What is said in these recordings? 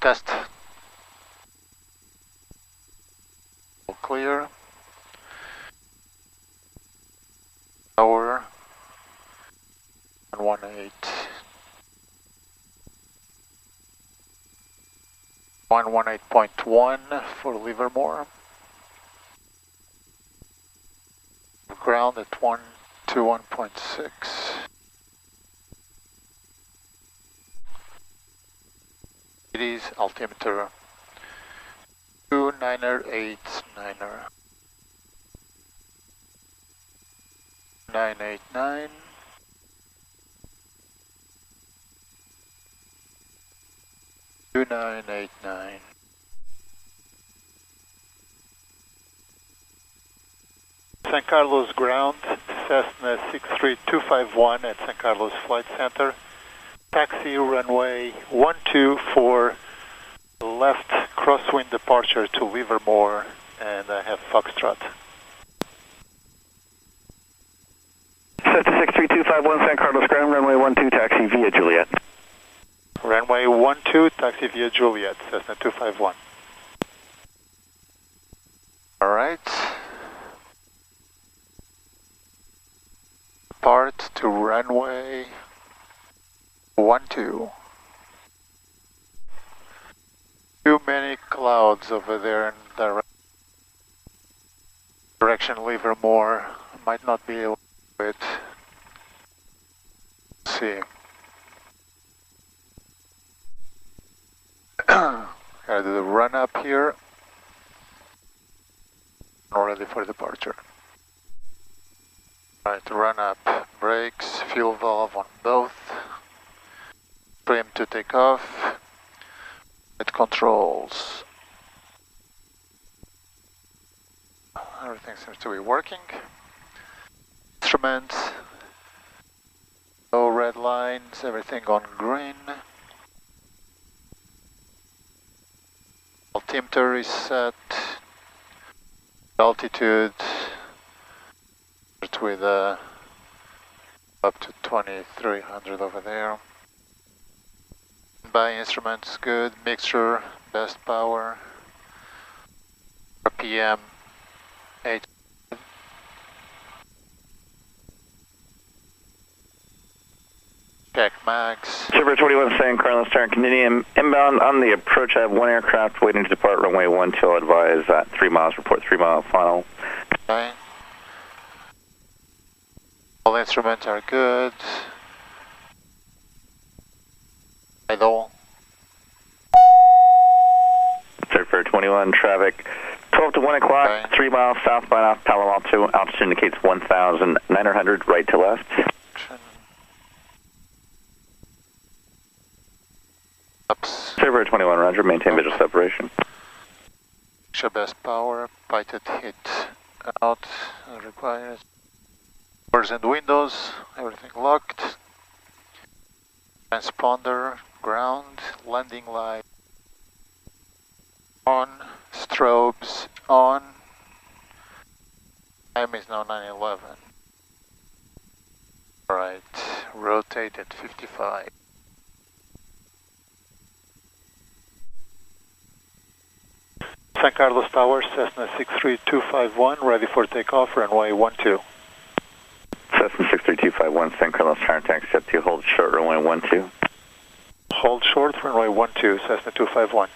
Test. All clear. Tower. 118. 118.1 for Livermore. Ground at 121.6. It is altimeter 2989. 989. 2989. San Carlos ground, Cessna 63251 at San Carlos Flight Center. Taxi runway 12 for left crosswind departure to Livermore, and I have Foxtrot. Cessna 63251 San Carlos ground, runway 12, taxi via Juliet. Runway 12, taxi via Juliet, Cessna 251. Alright. Depart to runway 12. Too many clouds over there in direction Livermore. Might not be able to do it. Let's see. Gotta do the run up here. Ready for departure. Right, run up. Brakes, fuel valve on both. Trim to take off. It controls. Everything seems to be working. Instruments. No red lines, everything on green. Altimeter is set. Altitude with up to 2300 over there. By instruments good, mixture, best power, RPM 8. Check max. Silver 21 San Carlos Tower, continuing inbound on the approach. I have one aircraft waiting to depart runway 12. I'll advise at 3 miles, report 3 mile final. Okay. All instruments are good. Idle. Silver 21 traffic 12 to 1 o'clock, Okay. 3 miles southbound off Palo Alto. Altitude indicates 1,900 right to left. Ups. Silver 21 roger, maintain visual separation. Show best power, pitot hit out, requires doors and windows, everything locked. Transponder, ground, landing light on, strobes on. Time is now 9:11. Alright, rotate at 55. San Carlos Tower, Cessna 63251, ready for takeoff, runway 12. Cessna 63251, San Carlos Tower, taxi up to hold short, runway 12. Hold short, runway 12, Cessna 251.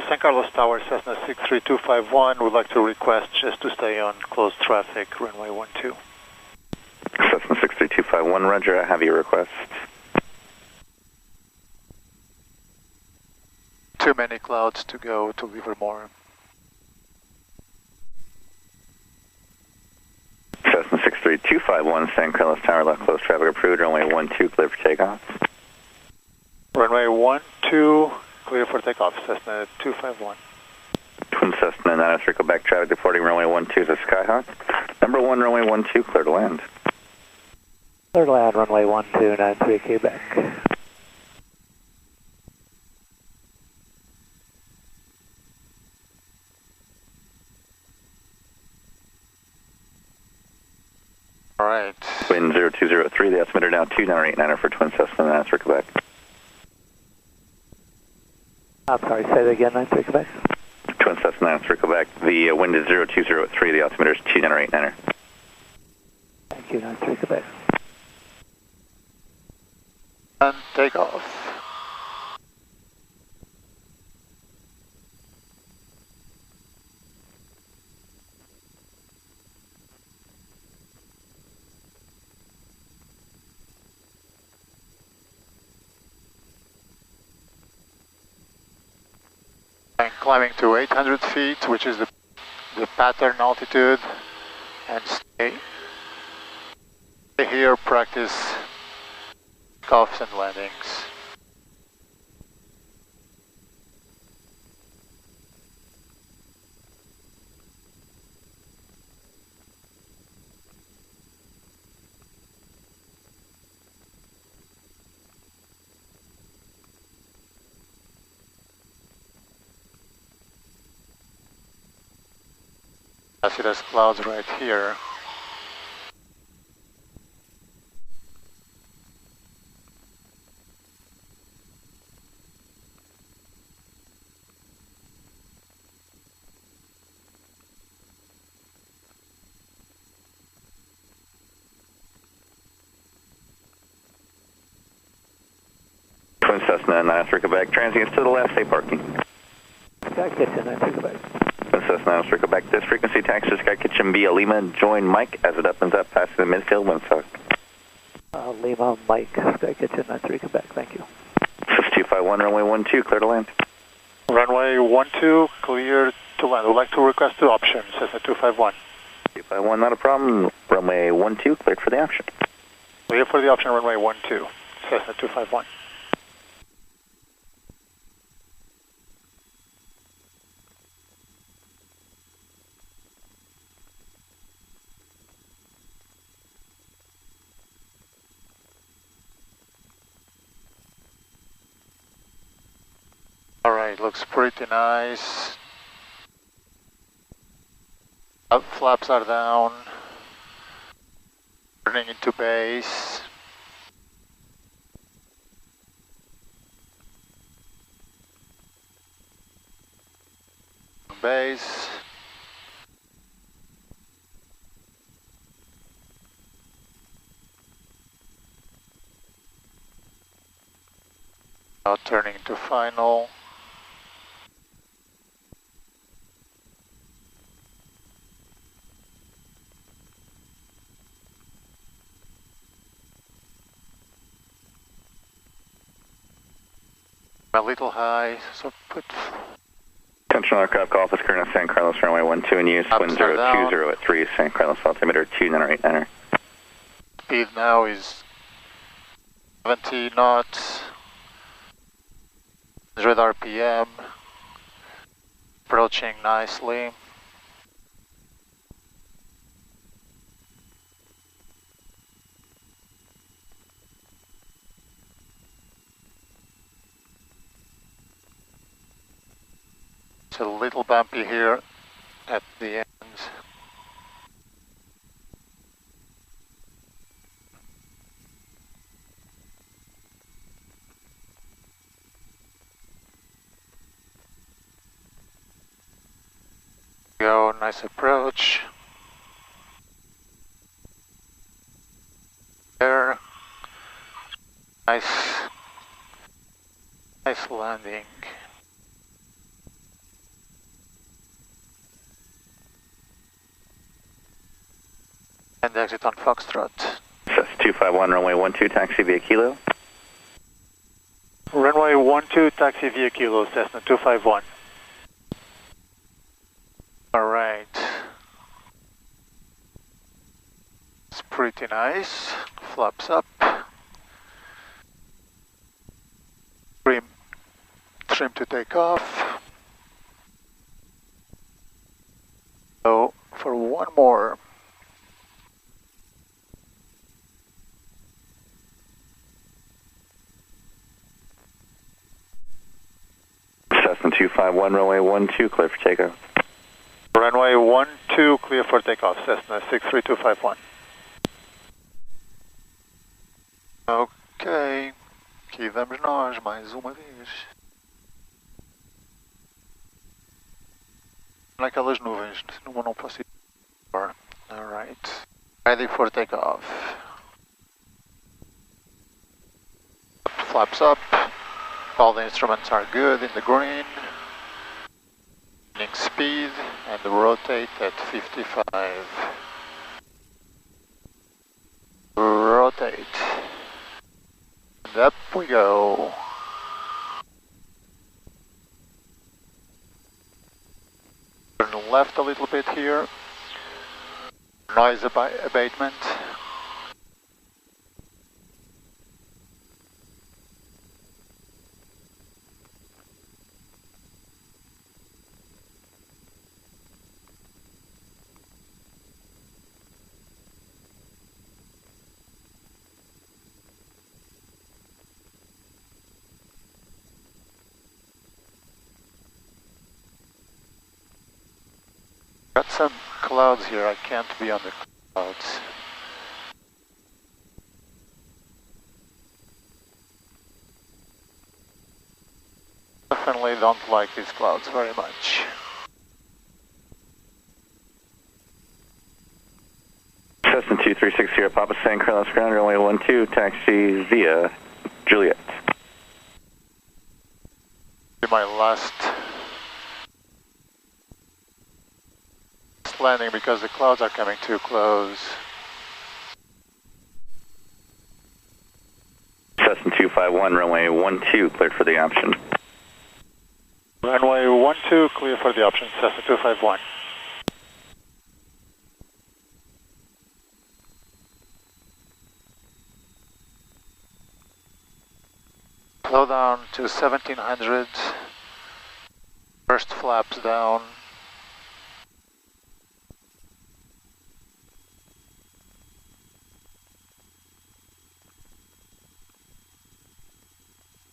San Carlos Tower, Cessna 63251, would like to request just to stay on closed traffic, runway 12. Cessna 63251, roger, I have your request. Too many clouds to go to Livermore. Cessna 63251, San Carlos Tower, left closed traffic approved, runway 12, clear for takeoff. Runway 12, clear for takeoff, Cessna 251. Twin Cessna 903, Quebec traffic departing runway 12 to Skyhawk. Number 1, runway 12, clear to land. Clear to land, runway 1293, Quebec. Alright. Wind 0203, the altimeter now 2989 for Twin Cessna, and circle back. I'm sorry, say that again, 93 Quebec. Twin Cessna, circle back. The wind is 0203, the altimeter is 2989. Thank you, 93 Quebec. And take off. And climbing to 800 feet, which is the pattern altitude, and stay here, practice takeoffs and landings. I see there's clouds right here. Twin Cessna, 93 Quebec, transients to the left, stay parking. Sky Kitchen, 93 Quebec. Twin Cessna, circle back. This frequency taxi Sky Kitchen via Lima. Join Mike as it opens up past the midfield windsock. Lima, Mike, Sky Kitchen, 93 Quebec, thank you. 6251, runway 12, clear to land. Runway 12, clear to land. Would like to request two options, Cessna 251. 251, not a problem. Runway 12, cleared for the option. Clear for the option, runway 12, Cessna 251. Alright, looks pretty nice. Up flaps are down. Turning into base. Base. Now turning to final. A little high, so put Attention aircraft office, current San Carlos runway 12 in use, wind 020 at 3, San Carlos altimeter 2989. speed now is 70 knots, 100 RPM, approaching nicely. It's a little bumpy here at the ends. Go, nice approach. There. Nice landing. And exit on Foxtrot. Cessna 251, runway 12, taxi via Kilo. Runway 12, taxi via Kilo, Cessna 251. Alright. It's pretty nice. Flaps up. Trim to take off. So, for one more. Cessna 251, runway 12, clear for takeoff. Runway 12, clear for takeoff, Cessna 63251. Ok, aqui vamos nós mais uma vez. Naquelas nuvens, numa não posso ir. Alright, ready for takeoff. Flaps up, all the instruments are good in the green. Speed and rotate at 55. Rotate. And up we go. Turn left a little bit here. Noise abatement. Got some clouds here, I can't be on the clouds. Definitely don't like these clouds very much. Cessna 2360, Papa San Carlos ground, runway 12, taxi via Juliet. My last landing because the clouds are coming too close. Cessna 251, runway 12, cleared for the option. Runway 12, clear for the option, Cessna 251. Slow down to 1700, first flaps down.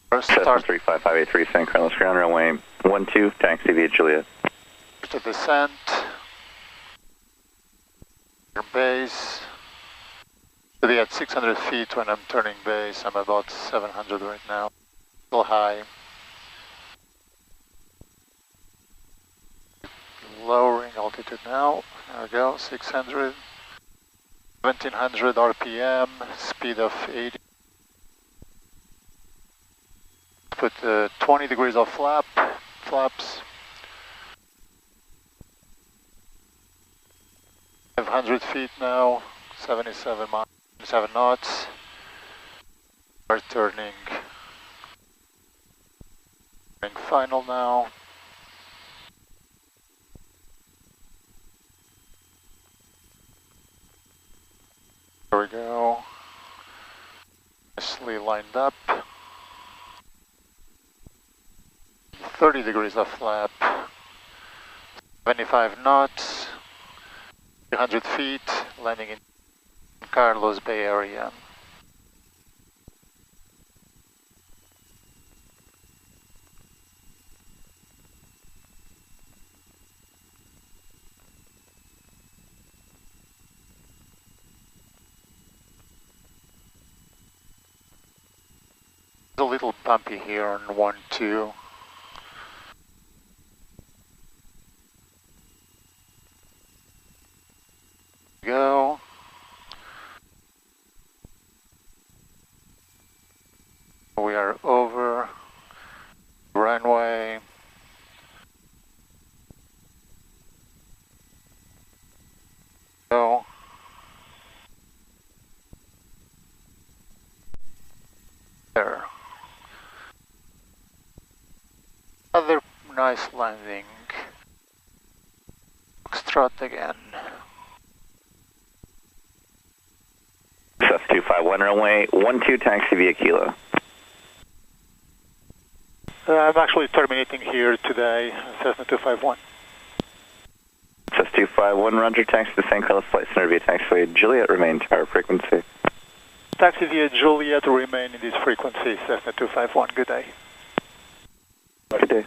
First Cessna start 35583, San Carlos ground, runway 12, taxi via Juliet. to descent, your base, to be at 600 feet when I'm turning base. I'm about 700 right now, still high. Lowering altitude now, there we go, 600, 1700 RPM, speed of 80. Put 20 degrees of flaps. 500 feet now, 77 knots. We're turning final now. There we go. Nicely lined up. 30 degrees of flap. 75 knots. 300 feet, landing in Carlos Bay Area. It's a little bumpy here on 12. Go. We are over runway. Go. There. Another nice landing. Foxtrot again. Cessna 251, runway 12, taxi via Kilo. I'm actually terminating here today, Cessna 251. Cessna 251, roger, taxi to San Carlos Flight Center via taxiway Juliet, remain tower frequency. Taxi via Juliet, remain in this frequency, Cessna 251, good day. Good day.